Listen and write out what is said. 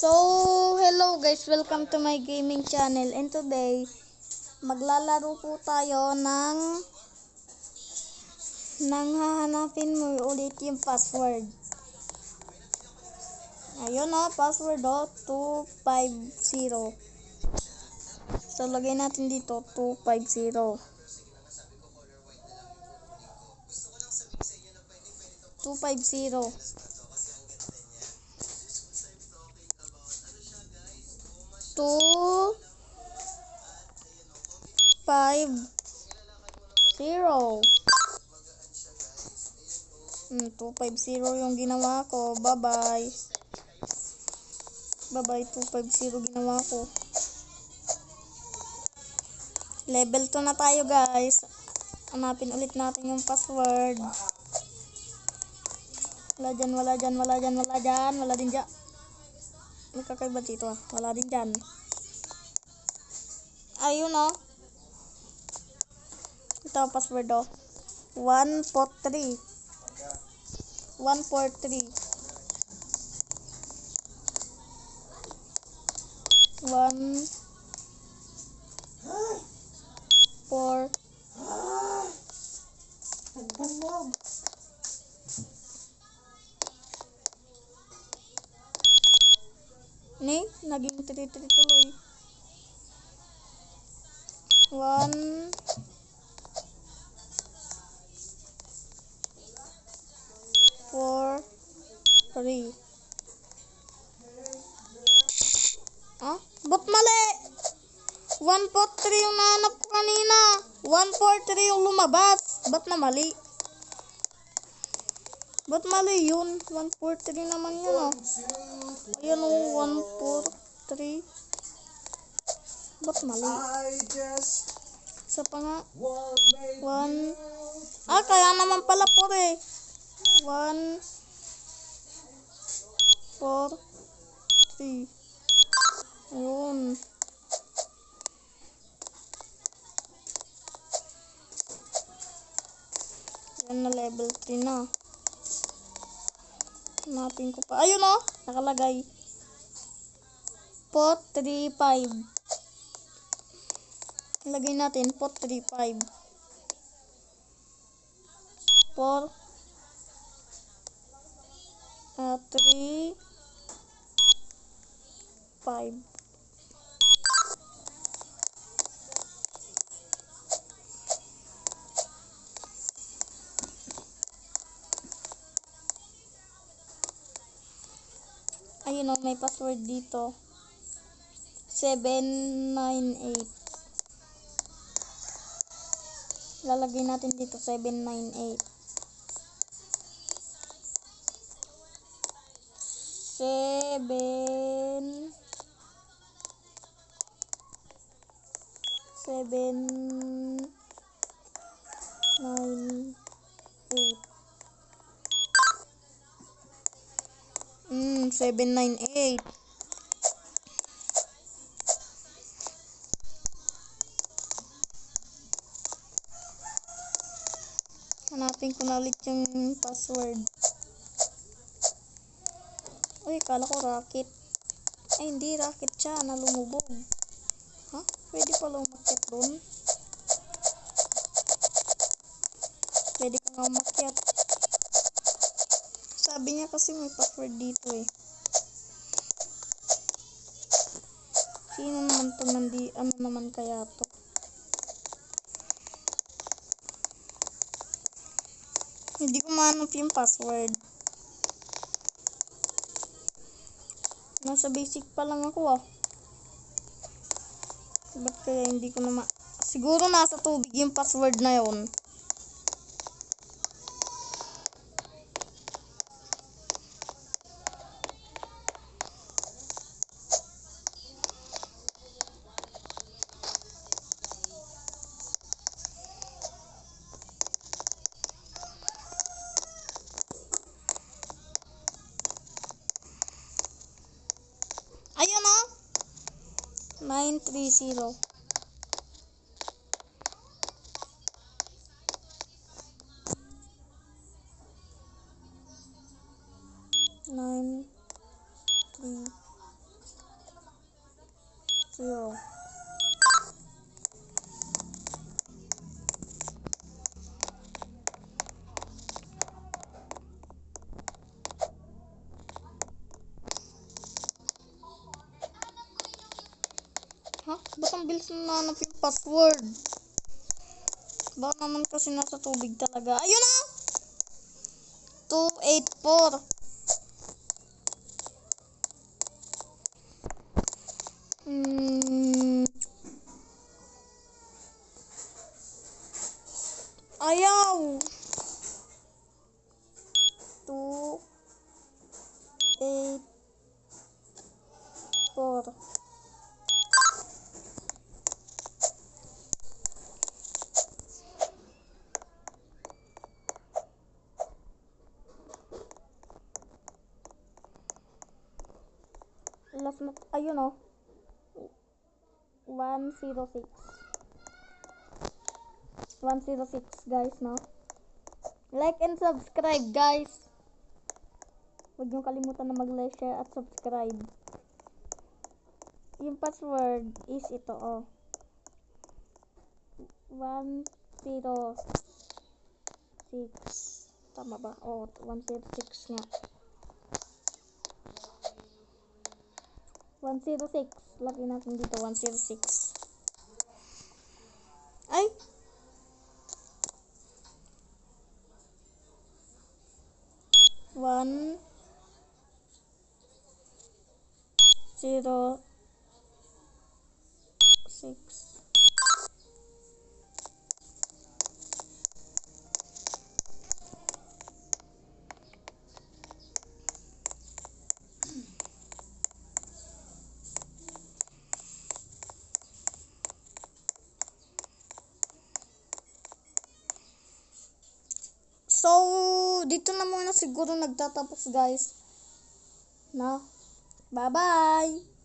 So, hello guys, welcome to my gaming channel. And today, maglalaro po tayo ng hahanapin mo ulit yung password. Ayun o, password o, 250. So, lagay natin dito, 250. 250. 250 yung ginawa ko. Bye-bye. Bye-bye, 250 ginawa ko. Level 2 na tayo, guys. Hanapin ulit natin yung password. Wala dyan, wala dyan, wala dyan, wala dyan. Wala din dyan. May kakaiba dito ah. Wala din dyan. Ayun oh. Ito ang password oh. 143. 143. 1 4 Ni, naging 3 tuloy. 1 4 3. Ah? Ba't mali? 143 yung nahanap ko kanina. 143 yung lumabas. Ba't na mali? Ba't mali yun? 143 naman yun oh. Ayan oh, 143. Ba't mali? Isa pa nga. 1. Ah, kaya naman pala 4 eh. 1 4 3. Ayun. Yan na level 3 na. Hanapin ko pa. Ayun oh, nakalagay. 435. Lagay natin 435. 4 3 5. Ayun oh, may password dito. 798. Lalagay natin dito 798. 7 9 8. 798. Hanapin ko na ulit yung password. Uy, kala ko rocket. Ay, hindi rocket siya. Nalumubog. Ha? Pwede pala umakyat doon. Pwede ka nga umakyat. Sabi niya kasi may password dito eh. Sino naman to ano naman kaya to? Hindi ko mahanap yung password. Nasa basic pa lang ako ah. Ba't kaya hindi ko naman... Siguro nasa tubig yung password na yon. Ayun oh. 930. 9 3 0. Ha? Ba't ang bilis na nanap yung password? Baka naman kasi nasa tubig talaga. Ayun na! 284. Ayaw! 284. Last mo, ayun o. 106. 106 guys, no? Like and subscribe guys. Huwag niyong kalimutan na mag-like, share at subscribe. Yung password is ito, oh. 106. Tama ba? Oh, 106 nga. 106. Lagyan natin dito, 106. Ay! One, 0, 6. So, dito na muna siguro nagtatapos guys. No? Bye-bye!